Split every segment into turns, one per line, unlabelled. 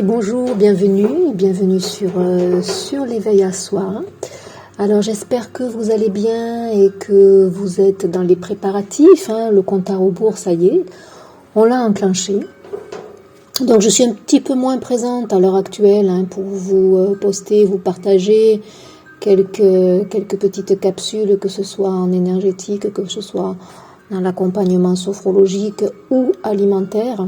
Et bonjour, bienvenue sur l'éveil à soi. Alors j'espère que vous allez bien et que vous êtes dans les préparatifs, le compte à rebours, ça y est, on l'a enclenché. Donc je suis un petit peu moins présente à l'heure actuelle pour vous poster, vous partager quelques petites capsules, que ce soit en énergétique, que ce soit dans l'accompagnement sophrologique ou alimentaire.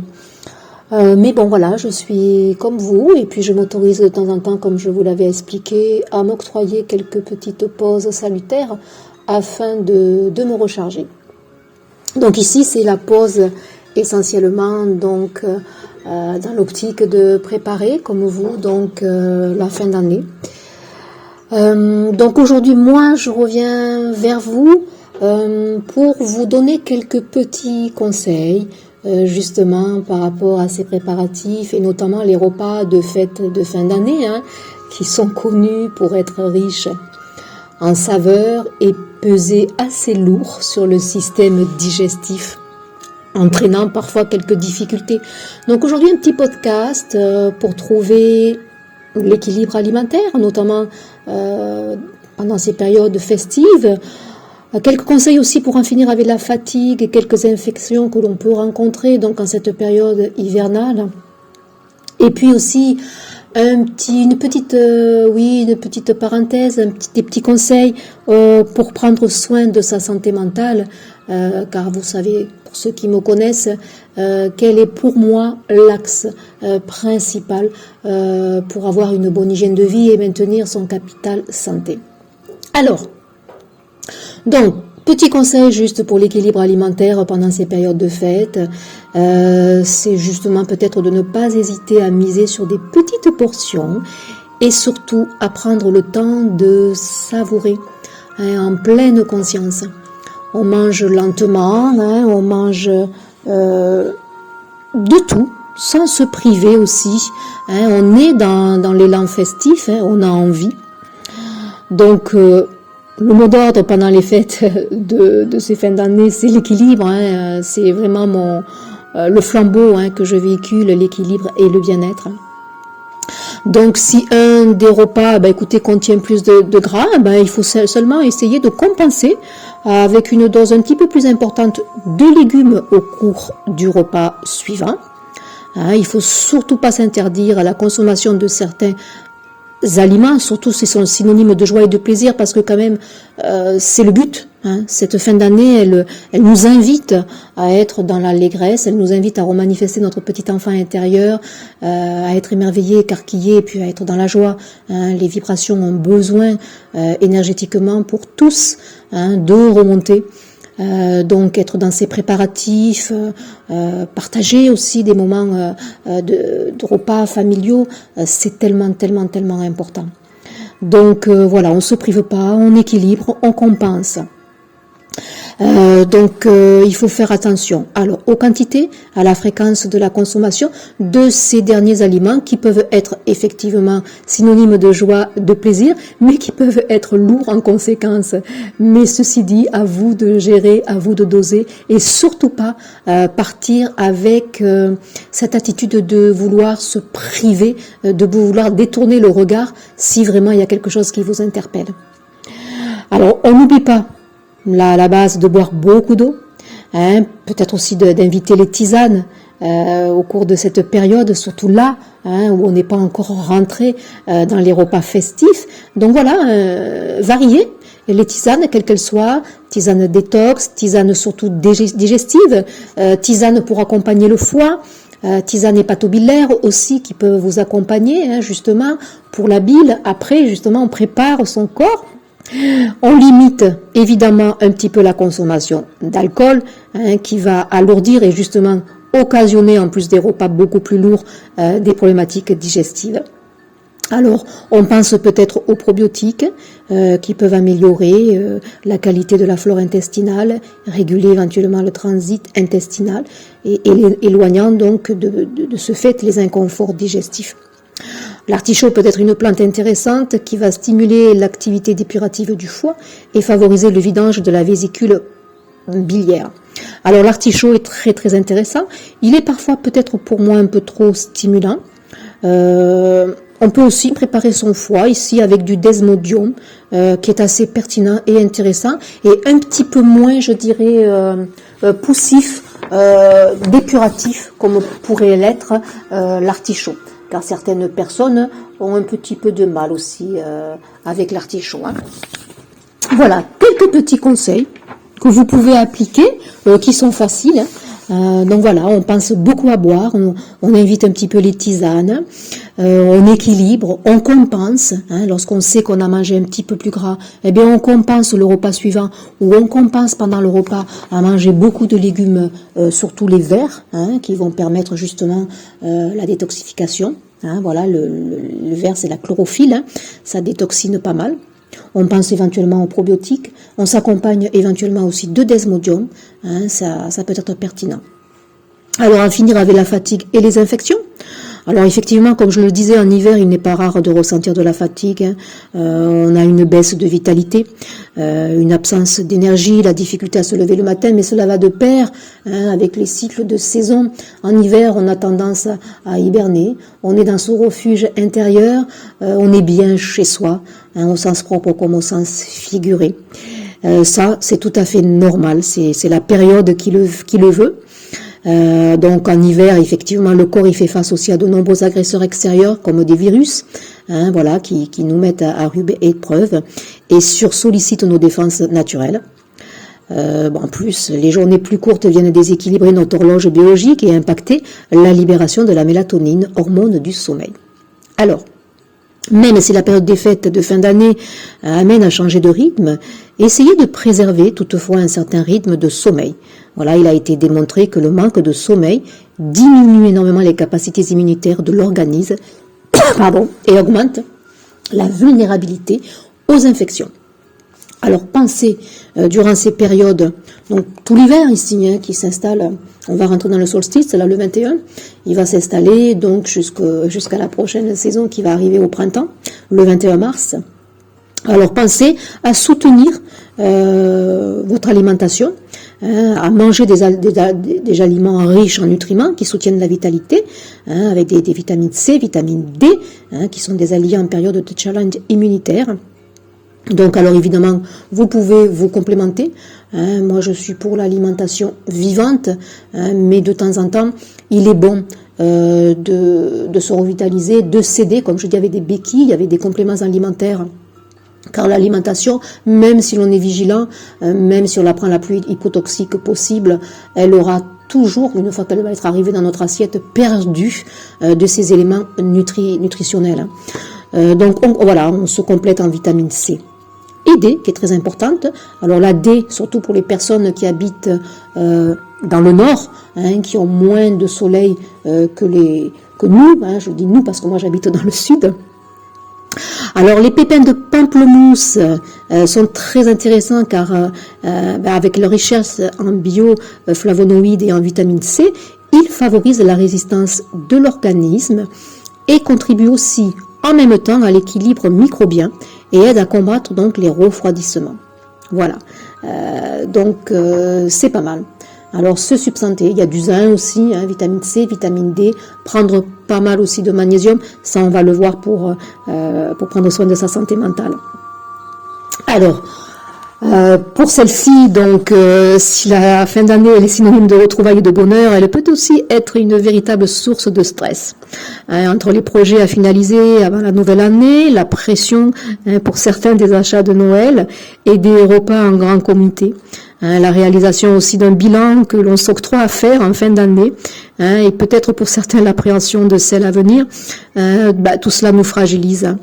Mais bon voilà, je suis comme vous et puis je m'autorise de temps en temps, comme je vous l'avais expliqué, à m'octroyer quelques petites pauses salutaires afin de me recharger. Donc ici c'est la pause essentiellement donc dans l'optique de préparer comme vous donc la fin d'année. Donc aujourd'hui moi je reviens vers vous pour vous donner quelques petits conseils justement par rapport à ces préparatifs et notamment les repas de fête de fin d'année qui sont connus pour être riches en saveurs et peser assez lourd sur le système digestif, entraînant parfois quelques difficultés. Donc aujourd'hui un petit podcast pour trouver l'équilibre alimentaire, notamment pendant ces périodes festives. Quelques conseils aussi pour en finir avec la fatigue et quelques infections que l'on peut rencontrer donc en cette période hivernale. Et puis aussi une petite parenthèse, des petits conseils pour prendre soin de sa santé mentale, car vous savez, pour ceux qui me connaissent, quel est pour moi l'axe principal pour avoir une bonne hygiène de vie et maintenir son capital santé. Alors, donc, petit conseil juste pour l'équilibre alimentaire pendant ces périodes de fête, c'est justement peut-être de ne pas hésiter à miser sur des petites portions et surtout à prendre le temps de savourer en pleine conscience. On mange lentement, on mange de tout, sans se priver aussi. On est dans l'élan festif, on a envie. Donc, le mot d'ordre pendant les fêtes de ces fins d'année, c'est l'équilibre. C'est vraiment le flambeau que je véhicule, l'équilibre et le bien-être. Donc, si un des repas, contient plus de gras, il faut seulement essayer de compenser avec une dose un petit peu plus importante de légumes au cours du repas suivant. Il faut surtout pas s'interdire la consommation de certains aliments, surtout s'ils sont synonymes de joie et de plaisir, parce que quand même c'est le but. Cette fin d'année, elle nous invite à être dans l'allégresse, elle nous invite à remanifester notre petit enfant intérieur, à être émerveillé, écarquillé, et puis à être dans la joie. Les vibrations ont besoin énergétiquement pour tous de remonter. Donc être dans ces préparatifs, partager aussi des moments de repas familiaux, c'est tellement important. Donc voilà, on se prive pas, on équilibre, on compense. Donc il faut faire attention alors aux quantités, à la fréquence de la consommation de ces derniers aliments qui peuvent être effectivement synonymes de joie, de plaisir, mais qui peuvent être lourds en conséquence. Mais ceci dit, à vous de gérer, à vous de doser et surtout pas partir avec cette attitude de vouloir se priver, de vouloir détourner le regard si vraiment il y a quelque chose qui vous interpelle. Alors on n'oublie pas la base de boire beaucoup d'eau, peut-être aussi d'inviter les tisanes au cours de cette période, surtout là où on n'est pas encore rentré dans les repas festifs. Donc voilà, varier les tisanes, quelles qu'elles soient, tisanes détox, tisanes surtout digestives, tisanes pour accompagner le foie, tisanes hépatobiliaires aussi qui peuvent vous accompagner justement pour la bile. Après justement on prépare son corps. On limite évidemment un petit peu la consommation d'alcool qui va alourdir et justement occasionner en plus des repas beaucoup plus lourds des problématiques digestives. Alors on pense peut-être aux probiotiques qui peuvent améliorer la qualité de la flore intestinale, réguler éventuellement le transit intestinal et éloignant donc de ce fait les inconforts digestifs. L'artichaut peut être une plante intéressante qui va stimuler l'activité dépurative du foie et favoriser le vidange de la vésicule biliaire. Alors l'artichaut est très intéressant. Il est parfois peut-être pour moi un peu trop stimulant. On peut aussi préparer son foie ici avec du desmodium qui est assez pertinent et intéressant et un petit peu moins, je dirais, poussif, dépuratif comme pourrait l'être l'artichaut. Car certaines personnes ont un petit peu de mal aussi avec l'artichaut. Hein. Voilà, quelques petits conseils que vous pouvez appliquer, qui sont faciles. Donc voilà, on pense beaucoup à boire, on invite un petit peu les tisanes, on équilibre, on compense. Hein, lorsqu'on sait qu'on a mangé un petit peu plus gras, eh bien on compense le repas suivant ou on compense pendant le repas à manger beaucoup de légumes, surtout les verts, hein, qui vont permettre justement la détoxification. Hein, voilà, le vert c'est la chlorophylle, hein, ça détoxine pas mal. On pense éventuellement aux probiotiques, on s'accompagne éventuellement aussi de desmodium, hein, ça peut être pertinent. Alors en finir avec la fatigue et les infections. Alors effectivement, comme je le disais, en hiver, il n'est pas rare de ressentir de la fatigue. Hein. On a une baisse de vitalité, une absence d'énergie, la difficulté à se lever le matin, mais cela va de pair hein, avec les cycles de saison. En hiver, on a tendance à hiberner, on est dans son refuge intérieur, on est bien chez soi, hein, au sens propre comme au sens figuré. Ça, c'est tout à fait normal, c'est la période qui le veut. Donc en hiver, effectivement, le corps il fait face aussi à de nombreux agresseurs extérieurs comme des virus, hein, voilà, qui nous mettent à rude épreuve et sursollicitent nos défenses naturelles. En plus, les journées plus courtes viennent déséquilibrer notre horloge biologique et impacter la libération de la mélatonine, hormone du sommeil. Alors, même si la période des fêtes de fin d'année amène à changer de rythme, essayez de préserver toutefois un certain rythme de sommeil. Voilà, il a été démontré que le manque de sommeil diminue énormément les capacités immunitaires de l'organisme et augmente la vulnérabilité aux infections. Alors pensez durant ces périodes, donc tout l'hiver ici hein, qui s'installe, on va rentrer dans le solstice, là le 21, il va s'installer donc jusqu'à la prochaine saison qui va arriver au printemps, le 21 mars. Alors pensez à soutenir votre alimentation, hein, à manger des aliments riches en nutriments qui soutiennent la vitalité, hein, avec des vitamines C, vitamine D, hein, qui sont des alliés en période de challenge immunitaire. Donc alors évidemment, vous pouvez vous complémenter. Hein, moi je suis pour l'alimentation vivante, hein, mais de temps en temps, il est bon de se revitaliser, de s'aider, comme je dis, avec des béquilles, avec des compléments alimentaires. Car l'alimentation, même si l'on est vigilant, même si on la prend la plus hypotoxique possible, elle aura toujours, une fois qu'elle va être arrivée dans notre assiette, perdu de ces éléments nutritionnels. Donc on se complète en vitamine C. Et D, qui est très importante. Alors la D, surtout pour les personnes qui habitent dans le nord, hein, qui ont moins de soleil que nous, hein, je dis nous parce que moi j'habite dans le sud. Alors les pépins de pamplemousse sont très intéressants car avec leur richesse en bioflavonoïdes et en vitamine C, ils favorisent la résistance de l'organisme et contribuent aussi en même temps à l'équilibre microbien et aident à combattre donc les refroidissements. Voilà, donc c'est pas mal. Alors se substanter, il y a du zinc aussi, hein, vitamine C, vitamine D, prendre pas mal aussi de magnésium, ça on va le voir pour prendre soin de sa santé mentale. Alors, pour celle-ci, donc, si la fin d'année elle est synonyme de retrouvailles et de bonheur, elle peut aussi être une véritable source de stress. Entre les projets à finaliser avant la nouvelle année, la pression pour certains des achats de Noël et des repas en grand comité. La réalisation aussi d'un bilan que l'on s'octroie à faire en fin d'année, et peut-être pour certains l'appréhension de celle à venir, tout cela nous fragilise.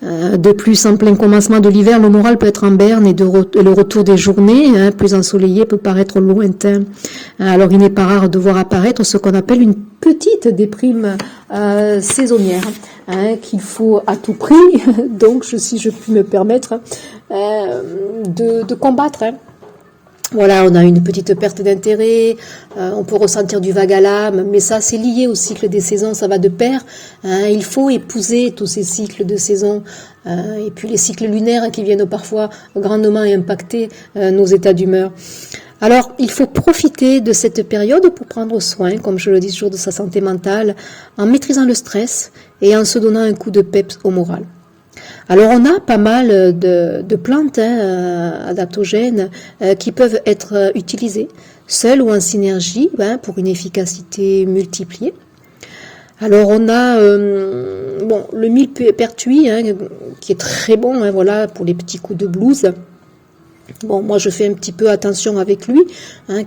De plus, en plein commencement de l'hiver, le moral peut être en berne et le retour des journées plus ensoleillées peut paraître lointain. Alors il n'est pas rare de voir apparaître ce qu'on appelle une petite déprime saisonnière, qu'il faut à tout prix, donc si je puis me permettre, de combattre. Voilà, on a une petite perte d'intérêt, on peut ressentir du vague à l'âme, mais ça c'est lié au cycle des saisons, ça va de pair. Il faut épouser tous ces cycles de saison et puis les cycles lunaires qui viennent parfois grandement impacter nos états d'humeur. Alors, il faut profiter de cette période pour prendre soin, comme je le dis toujours, de sa santé mentale, en maîtrisant le stress et en se donnant un coup de peps au moral. Alors, on a pas mal de plantes adaptogènes qui peuvent être utilisées, seules ou en synergie, pour une efficacité multipliée. Alors on a le millepertuis qui est très bon voilà pour les petits coups de blues. Bon, moi je fais un petit peu attention avec lui,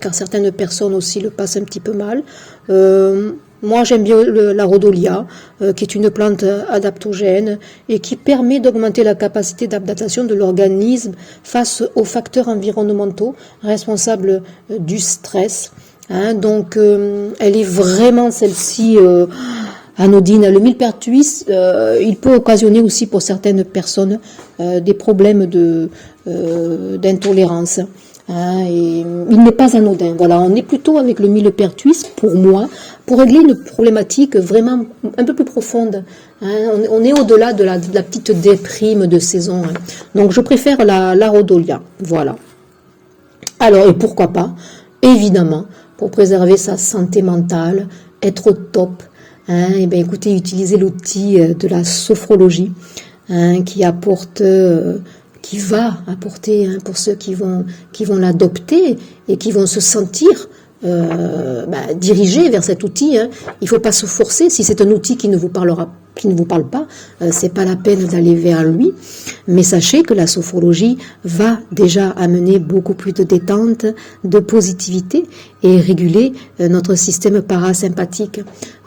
car certaines personnes aussi le passent un petit peu mal. Moi j'aime bien la rhodolia, qui est une plante adaptogène et qui permet d'augmenter la capacité d'adaptation de l'organisme face aux facteurs environnementaux responsables du stress. Donc elle est vraiment celle-ci anodine. Le millepertuis, il peut occasionner aussi pour certaines personnes des problèmes d'intolérance. Et il n'est pas anodin. Voilà, on est plutôt avec le millepertuis, pour moi, pour régler une problématique vraiment un peu plus profonde. On est au-delà de la petite déprime de saison. Donc je préfère la rhodolia. Voilà. Alors, et pourquoi pas, évidemment, pour préserver sa santé mentale, être au top, et bien écoutez, utilisez l'outil de la sophrologie qui apporte, qui va apporter pour ceux qui vont l'adopter et qui vont se sentir dirigés vers cet outil. Il faut pas se forcer. Si c'est un outil qui ne vous parle pas, c'est pas la peine d'aller vers lui. Mais sachez que la sophrologie va déjà amener beaucoup plus de détente, de positivité et réguler notre système parasympathique.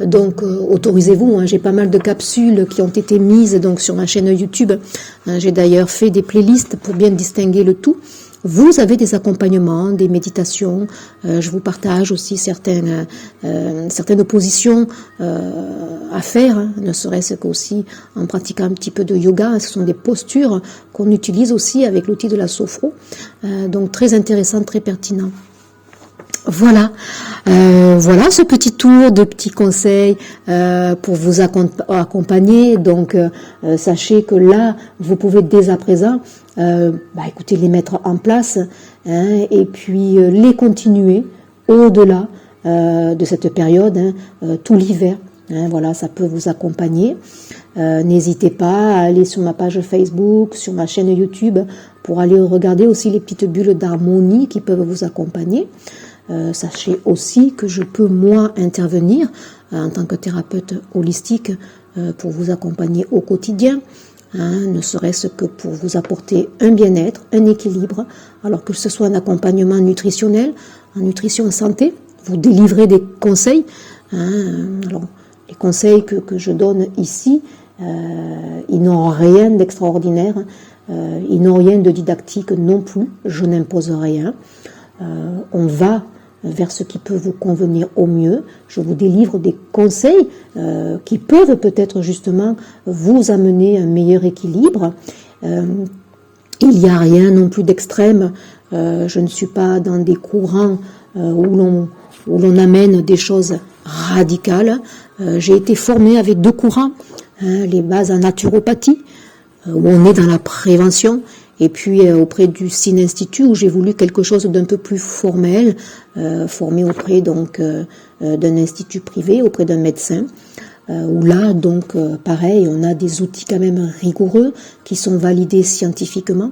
Donc autorisez-vous. J'ai pas mal de capsules qui ont été mises donc sur ma chaîne YouTube. J'ai d'ailleurs fait des playlists pour bien distinguer le tout. Vous avez des accompagnements, des méditations. Je vous partage aussi certaines positions à faire, ne serait-ce qu'aussi en pratiquant un petit peu de yoga. Ce sont des postures qu'on utilise aussi avec l'outil de la sophro. Donc très intéressant, très pertinent. Voilà, ce petit tour de petits conseils pour vous accompagner. Donc, sachez que là, vous pouvez dès à présent, écoutez, les mettre en place et puis les continuer au-delà de cette période, tout l'hiver. Voilà, ça peut vous accompagner. N'hésitez pas à aller sur ma page Facebook, sur ma chaîne YouTube, pour aller regarder aussi les petites bulles d'harmonie qui peuvent vous accompagner. Sachez aussi que je peux moi intervenir en tant que thérapeute holistique pour vous accompagner au quotidien, ne serait-ce que pour vous apporter un bien-être, un équilibre, alors que ce soit un accompagnement nutritionnel, en nutrition santé, vous délivrez des conseils. Alors, les conseils que je donne ici, ils n'ont rien d'extraordinaire, ils n'ont rien de didactique non plus, je n'impose rien. On va vers ce qui peut vous convenir au mieux. Je vous délivre des conseils qui peuvent peut-être justement vous amener un meilleur équilibre. Il n'y a rien non plus d'extrême. Je ne suis pas dans des courants où l'on amène des choses radicales. J'ai été formée avec 2 courants, les bases en naturopathie, où on est dans la prévention, et puis auprès du SIN Institut, où j'ai voulu quelque chose d'un peu plus formel, formé auprès donc d'un institut privé, auprès d'un médecin, où là donc pareil, on a des outils quand même rigoureux qui sont validés scientifiquement.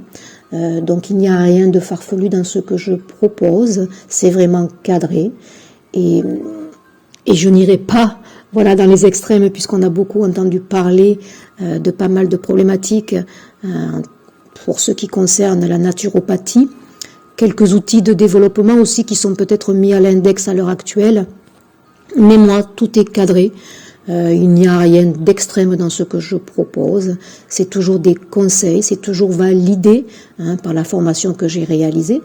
Donc il n'y a rien de farfelu dans ce que je propose, c'est vraiment cadré, et je n'irai pas dans les extrêmes, puisqu'on a beaucoup entendu parler de pas mal de problématiques pour ce qui concerne la naturopathie, quelques outils de développement aussi qui sont peut-être mis à l'index à l'heure actuelle, mais moi tout est cadré, il n'y a rien d'extrême dans ce que je propose, c'est toujours des conseils, c'est toujours validé par la formation que j'ai réalisée.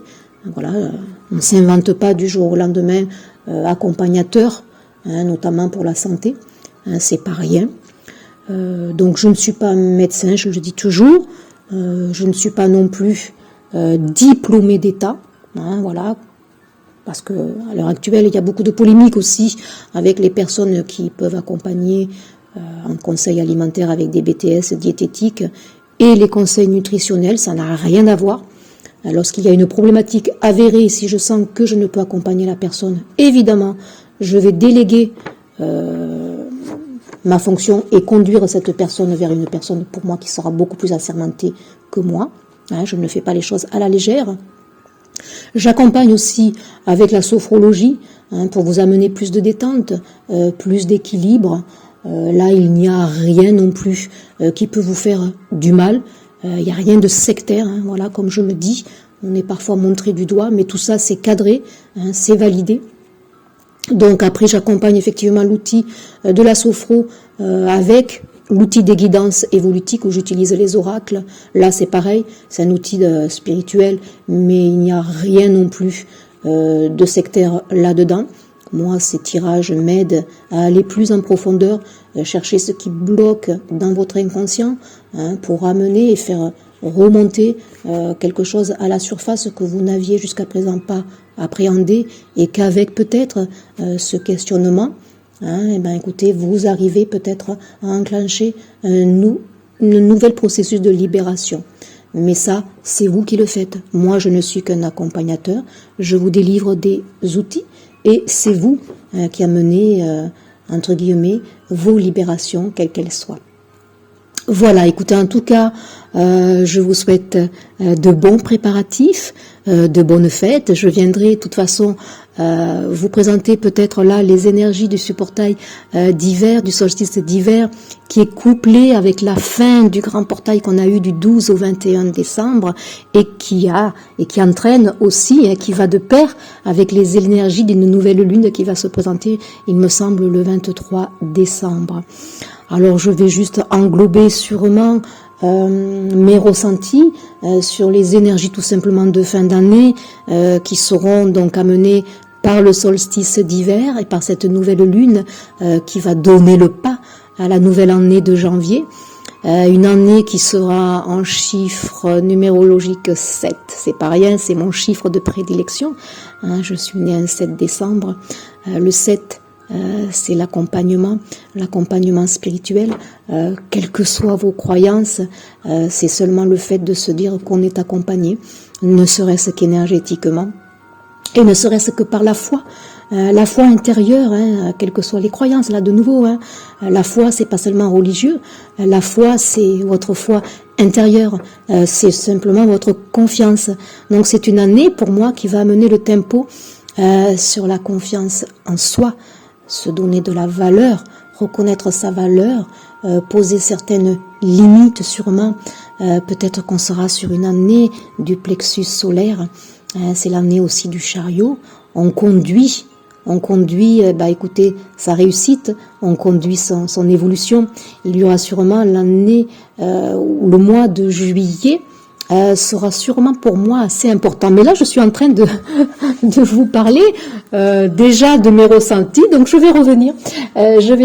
Voilà, on ne s'invente pas du jour au lendemain accompagnateur, notamment pour la santé, c'est pas rien. Donc je ne suis pas médecin, je le dis toujours, je ne suis pas non plus diplômée d'État, voilà, parce que à l'heure actuelle il y a beaucoup de polémiques aussi avec les personnes qui peuvent accompagner en conseil alimentaire avec des BTS diététiques et les conseils nutritionnels, ça n'a rien à voir. lorsqu'il y a une problématique avérée, si je sens que je ne peux accompagner la personne, évidemment, je vais déléguer ma fonction et conduire cette personne vers une personne pour moi qui sera beaucoup plus assermentée que moi. Je ne fais pas les choses à la légère. J'accompagne aussi avec la sophrologie pour vous amener plus de détente, plus d'équilibre. Là, il n'y a rien non plus qui peut vous faire du mal. Il n'y a rien de sectaire, voilà, comme je le dis. On est parfois montré du doigt, mais tout ça, c'est cadré, c'est validé. Donc après, j'accompagne effectivement l'outil de la sophro avec l'outil des guidances évolutiques où j'utilise les oracles. Là, c'est pareil, c'est un outil spirituel, mais il n'y a rien non plus de sectaire là-dedans. Moi, ces tirages m'aident à aller plus en profondeur, chercher ce qui bloque dans votre inconscient pour amener et faire remonter quelque chose à la surface que vous n'aviez jusqu'à présent pas appréhendé et qu'avec peut-être ce questionnement, écoutez, vous arrivez peut-être à enclencher un nouvel processus de libération. Mais ça, c'est vous qui le faites. Moi, je ne suis qu'un accompagnateur. Je vous délivre des outils et c'est vous qui amenez, entre guillemets, vos libérations, quelles qu'elles soient. Voilà, écoutez, en tout cas, je vous souhaite de bons préparatifs, de bonnes fêtes. Je viendrai de toute façon vous présenter peut-être là les énergies du supportail d'hiver, du solstice d'hiver, qui est couplé avec la fin du grand portail qu'on a eu du 12 au 21 décembre et qui entraîne aussi, qui va de pair avec les énergies d'une nouvelle lune qui va se présenter, il me semble, le 23 décembre. Alors je vais juste englober sûrement mes ressentis sur les énergies tout simplement de fin d'année qui seront donc amenées par le solstice d'hiver et par cette nouvelle lune qui va donner le pas à la nouvelle année de janvier. Une année qui sera en chiffre numérologique 7. C'est pas rien, c'est mon chiffre de prédilection. Je suis née un 7 décembre. Le 7, c'est l'accompagnement spirituel, quelles que soient vos croyances, c'est seulement le fait de se dire qu'on est accompagné, ne serait-ce qu'énergétiquement, et ne serait-ce que par la foi intérieure, quelles que soient les croyances, là de nouveau, la foi c'est pas seulement religieux, la foi c'est votre foi intérieure, c'est simplement votre confiance. Donc c'est une année pour moi qui va amener le tempo sur la confiance en soi, se donner de la valeur, reconnaître sa valeur, poser certaines limites sûrement. Peut-être qu'on sera sur une année du plexus solaire. C'est l'année aussi du chariot. On conduit, écoutez, sa réussite, on conduit son évolution. Il y aura sûrement l'année ou le mois de juillet sera sûrement pour moi assez important. Mais là, je suis en train de vous parler déjà de mes ressentis, donc je vais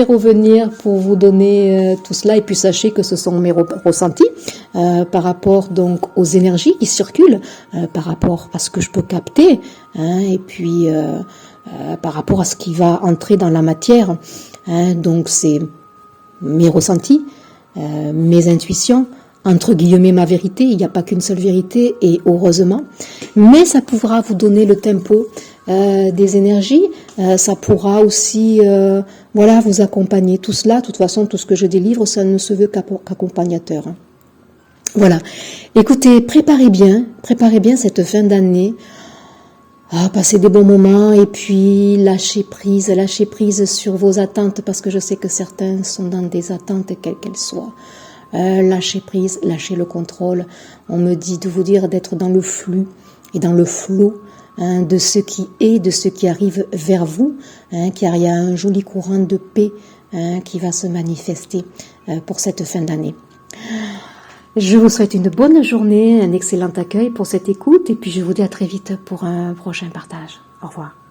revenir pour vous donner tout cela. Et puis sachez que ce sont mes ressentis par rapport donc aux énergies qui circulent, par rapport à ce que je peux capter, et puis par rapport à ce qui va entrer dans la matière. Donc c'est mes ressentis, mes intuitions, entre guillemets ma vérité, il n'y a pas qu'une seule vérité et heureusement, mais ça pourra vous donner le tempo des énergies, ça pourra aussi vous accompagner. Tout cela, de toute façon, tout ce que je délivre, ça ne se veut qu'accompagnateur. Voilà, écoutez, préparez bien cette fin d'année, passez des bons moments et puis lâchez prise sur vos attentes parce que je sais que certains sont dans des attentes quelles qu'elles soient. Lâchez prise, lâchez le contrôle. On me dit de vous dire d'être dans le flux et dans le flot de ce qui est, de ce qui arrive vers vous, car il y a un joli courant de paix qui va se manifester pour cette fin d'année. Je vous souhaite une bonne journée, un excellent accueil pour cette écoute et puis je vous dis à très vite pour un prochain partage. Au revoir.